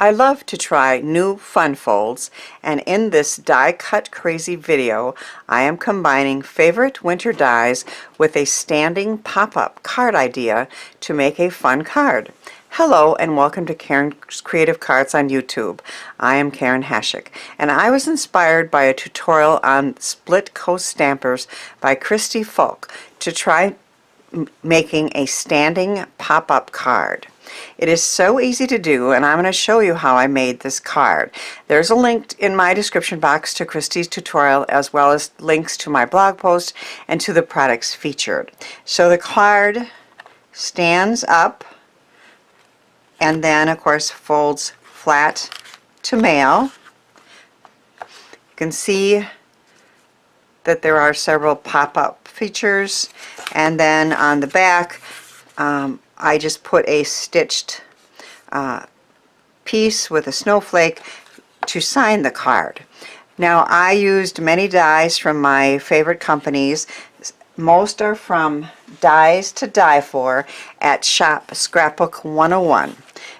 I love to try new fun folds, and in this die cut crazy video I am combining favorite winter dies with a standing pop-up card idea to make a fun card. Hello and welcome to Karen's Creative Cards on YouTube. I am Karen Hashik, and I was inspired by a tutorial on Splitcoaststampers by Christy Falk to try making a standing pop-up card. It is so easy to do, and I'm going to show you how I made this card. There's a link in my description box to Christy's tutorial, as well as links to my blog post and to the products featured. So the card stands up and then of course folds flat to mail. You can see that there are several pop-up features, and then on the back I just put a stitched piece with a snowflake to sign the card. Now I used many dies from my favorite companies. Most are from Dies to Die For at Shop Scrapbook 101.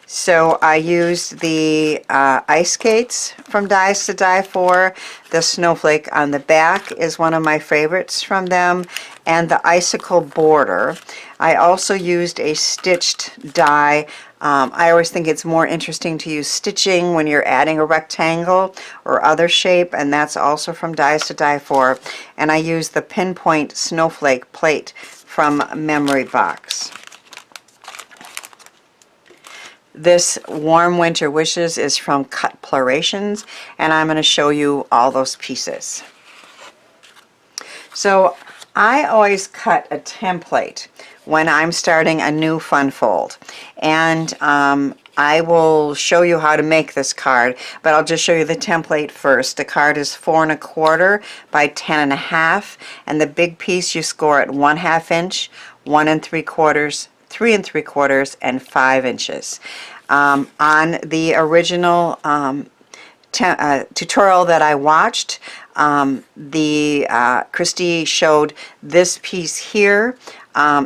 So I used the ice skates from Dies to Die For. The snowflake on the back is one of my favorites from them, and the icicle border. I also used a stitched die. I always think it's more interesting to use stitching when you're adding a rectangle or other shape, and that's also from Dies to Die For. And I used the pinpoint snowflake plate from Memory Box. This Warm Winter Wishes is from Stamplorations, and I'm going to show you all those pieces. So I always cut a template when I'm starting a new fun fold, and I will show you how to make this card, but I'll just show you the template first. The card is 4 1/4 by 10 1/2, and the big piece you score at 1/2 inch, 1 3/4, 3 3/4, and 5 inches. On the original tutorial that I watched, Christy showed this piece here,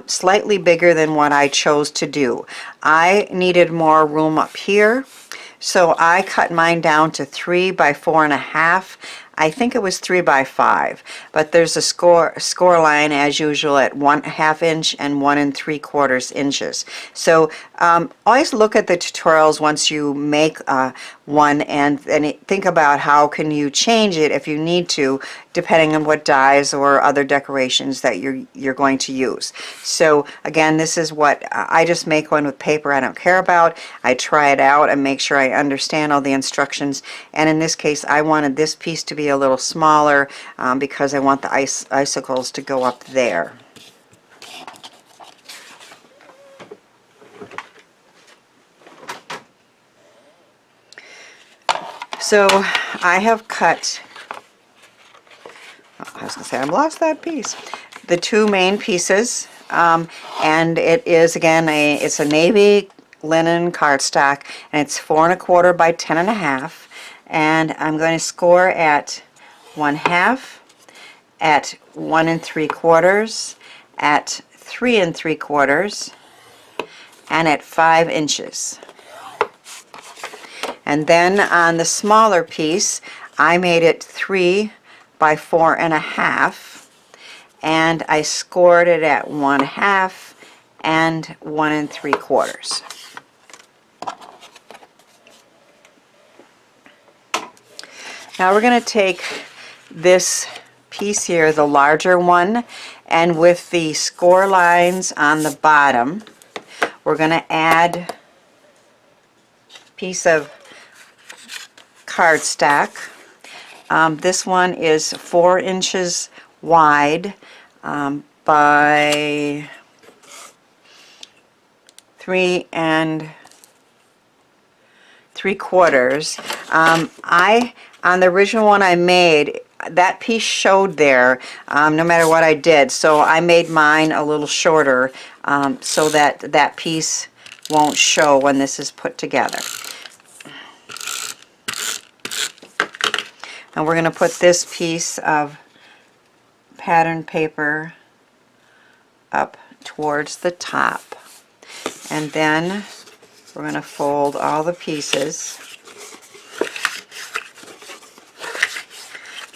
slightly bigger than what I chose to do. I needed more room up here, so I cut mine down to 3 by 4 1/2. I think it was 3 by 5, but there's a score line as usual at 1/2 inch and 1 3/4 inches. So always look at the tutorials once you make one, and think about how can you change it if you need to, depending on what dies or other decorations that you're going to use. So again, this is what I just make one with paper I don't care about. I try it out and make sure I understand all the instructions, and in this case I wanted this piece to be a little smaller because I want the icicles to go up there. So I have cut, I was going to say I've lost that piece, the two main pieces, and it is again it's a navy linen cardstock, and it's 4 1/4 by 10 1/2, and I'm going to score at 1/2, at 1 3/4, at 3 3/4, and at 5 inches. And then on the smaller piece, I made it 3 by 4 1/2, and I scored it at 1/2 and 1 3/4. Now we're going to take this piece here, the larger one, and with the score lines on the bottom, we're going to add a piece of cardstock. This one is 4 inches wide by 3 3/4. On the original one I made, that piece showed there no matter what I did, so I made mine a little shorter so that that piece won't show when this is put together. And we're going to put this piece of pattern paper up towards the top, and then we're going to fold all the pieces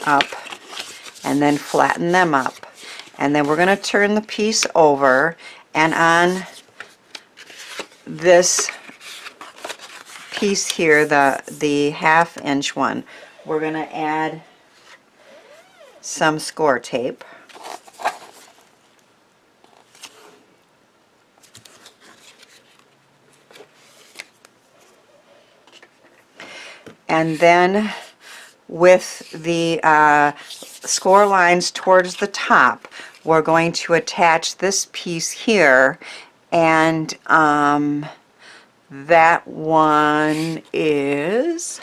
up and then flatten them up. And then we're going to turn the piece over, and on this piece here, the 1/2 inch one, we're going to add some ScorTape. And then with the score lines towards the top, we're going to attach this piece here, and that one is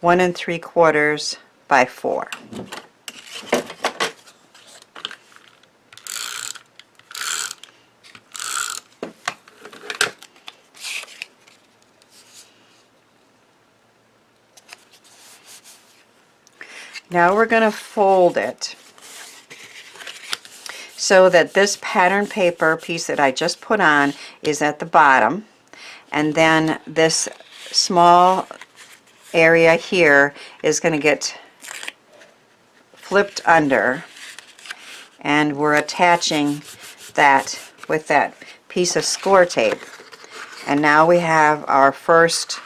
1 3/4 by 4. Now we're going to fold it so that this pattern paper piece that I just put on is at the bottom, and then this small area here is going to get flipped under, and we're attaching that with that piece of ScorTape. And now we have our first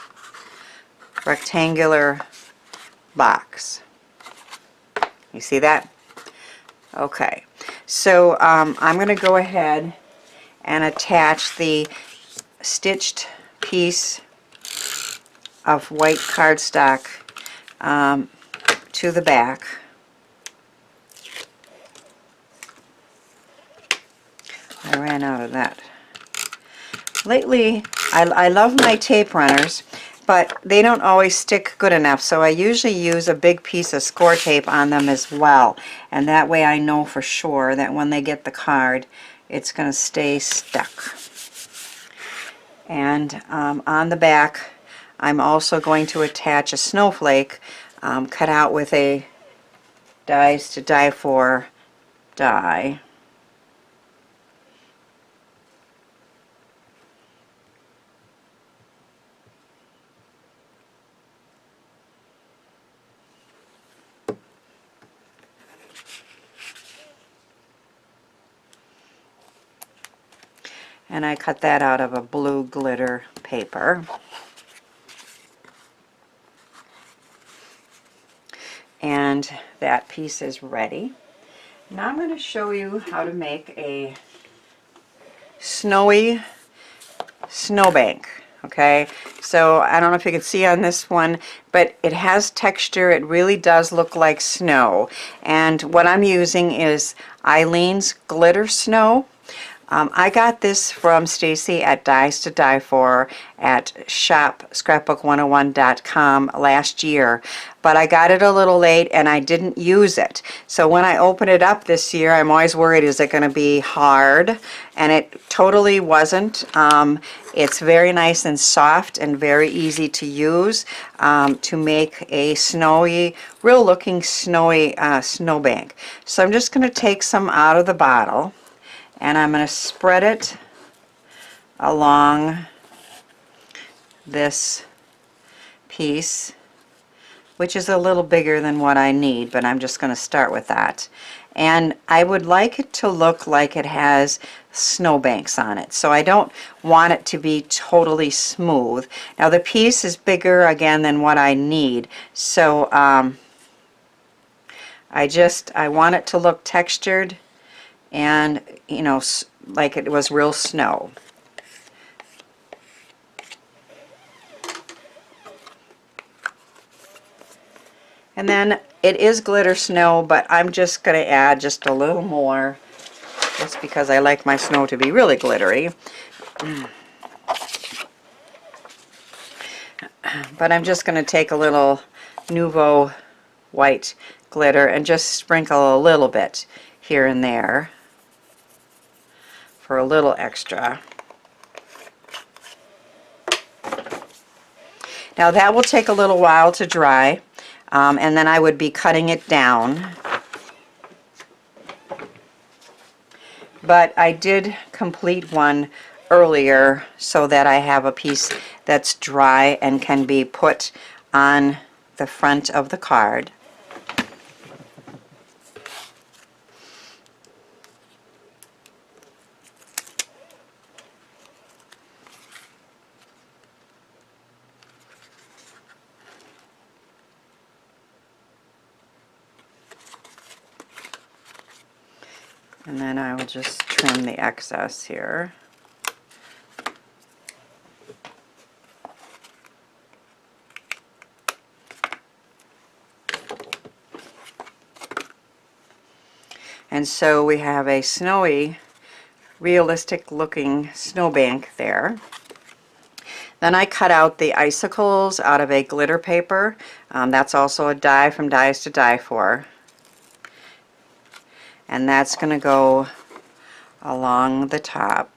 rectangular box. You see that? Okay, so I'm going to go ahead and attach the stitched piece of white cardstock to the back. I ran out of that. Lately, I love my tape runners, but they don't always stick good enough, so I usually use a big piece of ScorTape on them as well, and that way I know for sure that when they get the card, it's going to stay stuck. And on the back, I'm also going to attach a snowflake cut out with a dies to die for die. And I cut that out of a blue glitter paper. And that piece is ready. Now I'm going to show you how to make a snowy snowbank. Okay, so I don't know if you can see on this one, but it has texture. It really does look like snow. And what I'm using is Aleen's Glitter Snow. I got this from Stacy at Dies to Die For at shop.scrapbook101.com last year, but I got it a little late and I didn't use it. So when I open it up this year, I'm always worried, is it going to be hard? And it totally wasn't. It's very nice and soft and very easy to use to make a snowy, real looking snowy snowbank. So I'm just going to take some out of the bottle, and I'm going to spread it along this piece, which is a little bigger than what I need, but I'm just going to start with that. And I would like it to look like it has snowbanks on it, so I don't want it to be totally smooth. Now the piece is bigger again than what I need, so I want it to look textured and, you know, like it was real snow. And then it is glitter snow, but I'm just going to add just a little more, just because I like my snow to be really glittery. But I'm just going to take a little Nouveau white glitter and just sprinkle a little bit here and there for a little extra. Now that will take a little while to dry, and then I would be cutting it down. But I did complete one earlier so that I have a piece that's dry and can be put on the front of the card. And then I will just trim the excess here. And so we have a snowy, realistic looking snowbank there. Then I cut out the icicles out of a glitter paper. That's also a die from Dies to Die For. And that's going to go along the top.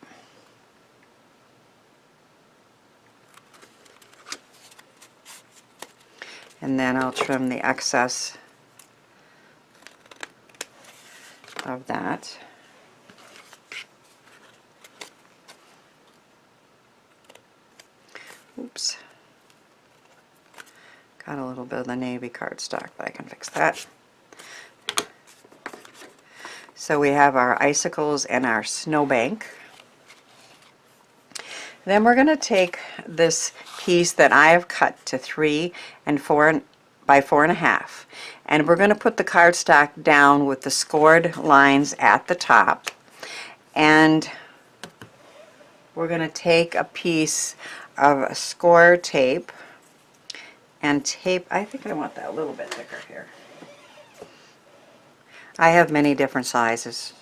And then I'll trim the excess of that. Oops. Got a little bit of the navy cardstock, but I can fix that. So we have our icicles and our snowbank. Then we're going to take this piece that I have cut to 3 and 4 by 4.5, and we're going to put the cardstock down with the scored lines at the top, and we're going to take a piece of ScorTape and tape. I think I want that a little bit thicker here. I have many different sizes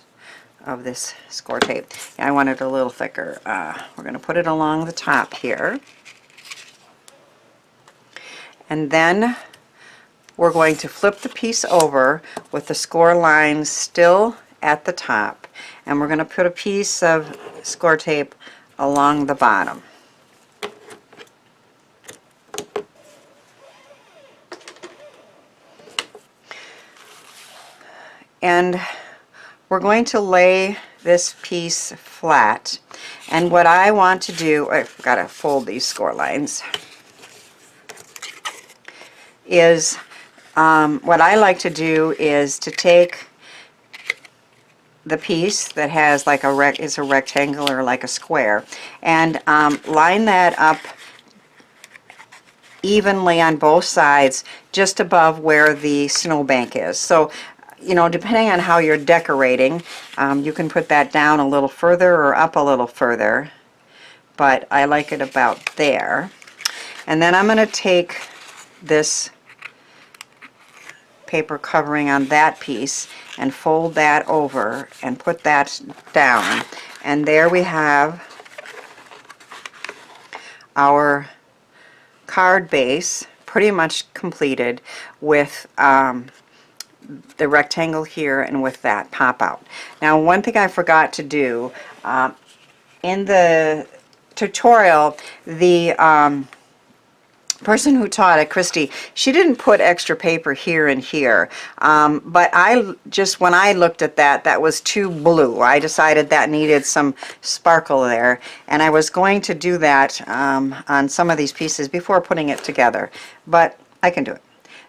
of this ScorTape. I want it a little thicker. We're going to put it along the top here. And then we're going to flip the piece over with the score lines still at the top. And we're going to put a piece of ScorTape along the bottom. And we're going to lay this piece flat. And what I want to do, I've got to fold these score lines, is what I like to do is to take the piece that has like is a rectangle or like a square, and line that up evenly on both sides just above where the snowbank is. So, you know, depending on how you're decorating, you can put that down a little further or up a little further, but I like it about there. And then I'm going to take this paper covering on that piece and fold that over and put that down. And there we have our card base pretty much completed with the rectangle here and with that pop out. Now, one thing I forgot to do in the tutorial, the person who taught it, Christy, she didn't put extra paper here and here, but when I looked at that, that was too blue. I decided that needed some sparkle there, and I was going to do that on some of these pieces before putting it together, but I can do it.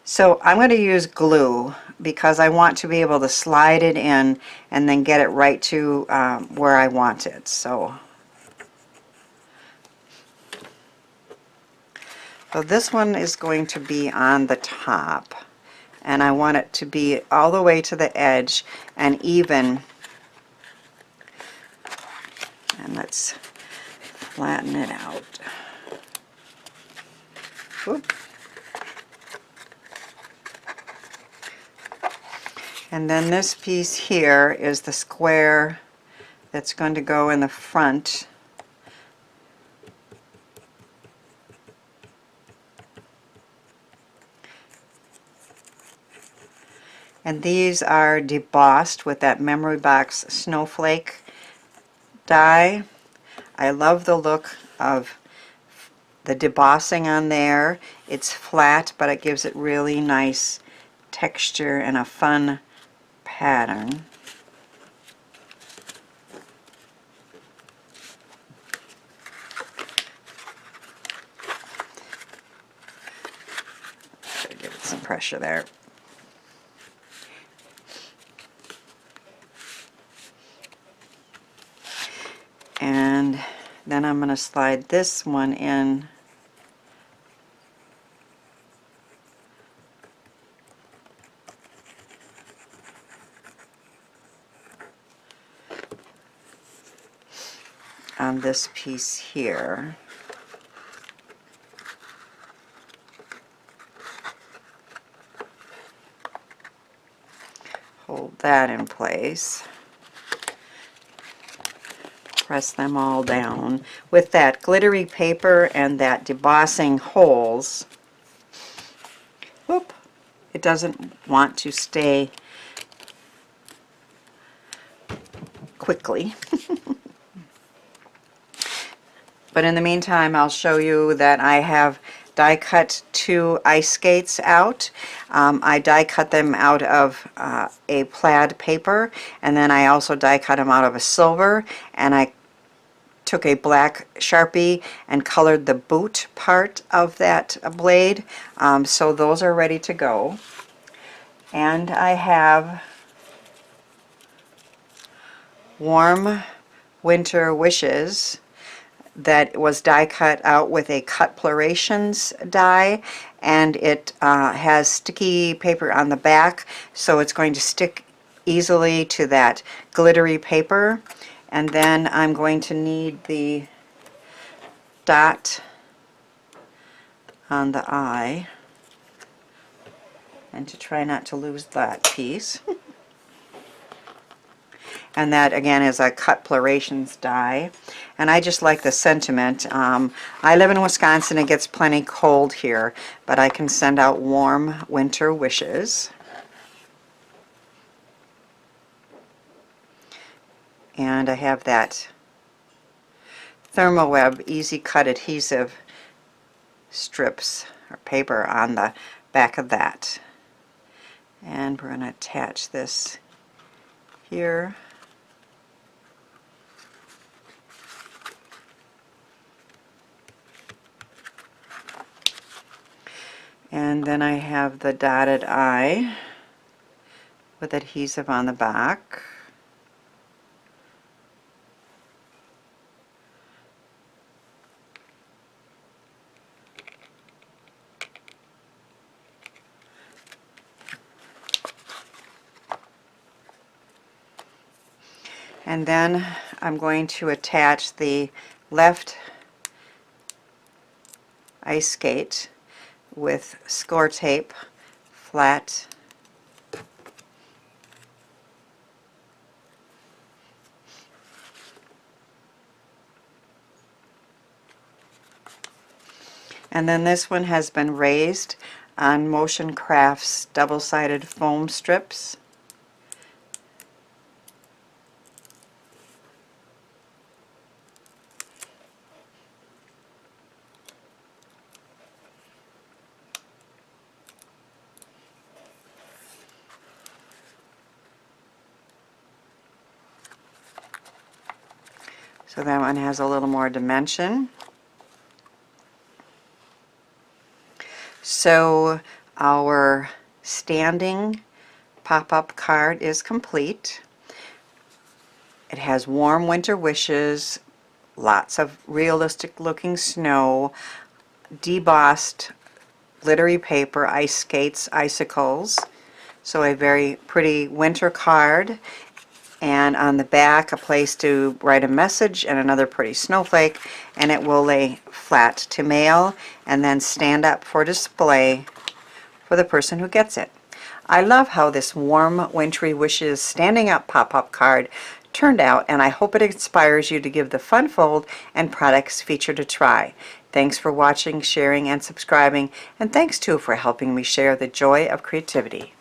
So I'm going to use glue because I want to be able to slide it in and then get it right to where I want it. So this one is going to be on the top, and I want it to be all the way to the edge and even. And let's flatten it out. Whoop. And then this piece here is the square that's going to go in the front. And these are debossed with that Memory Box snowflake die. I love the look of the debossing on there. It's flat, but it gives it really nice texture and a fun pattern. pressure there. And then I'm going to slide this one in on this piece here. Hold that in place. Press them all down. With that glittery paper and that debossing holes, whoop, it doesn't want to stay quickly. But in the meantime, I'll show you that I have die cut 2 ice skates out. I die cut them out of a plaid paper, and then I also die cut them out of a silver, and I took a black Sharpie and colored the boot part of that blade. So those are ready to go. And I have Warm Winter Wishes that was die cut out with a Scrappiness die, and it has sticky paper on the back, so it's going to stick easily to that glittery paper. And then I'm going to need the dot on the eye, and to try not to lose that piece. And that again is a Scrappiness die, and I just like the sentiment. I live in Wisconsin. It gets plenty cold here, but I can send out warm winter wishes. And I have that Thermoweb Easy Cut adhesive strips or paper on the back of that. And we're going to attach this here. And then I have the dotted eye with adhesive on the back. And then I'm going to attach the left ice skate with ScorTape flat. And then this one has been raised on Motion Crafts double-sided foam strips. So that one has a little more dimension. So our standing pop-up card is complete. It has warm winter wishes, lots of realistic looking snow, debossed glittery paper, ice skates, icicles. So a very pretty winter card. And on the back a place to write a message and another pretty snowflake, and it will lay flat to mail and then stand up for display for the person who gets it. I love how this Warm Wintry Wishes standing up pop-up card turned out, and I hope it inspires you to give the fun fold and products featured a try. Thanks for watching, sharing, and subscribing, and thanks too for helping me share the joy of creativity.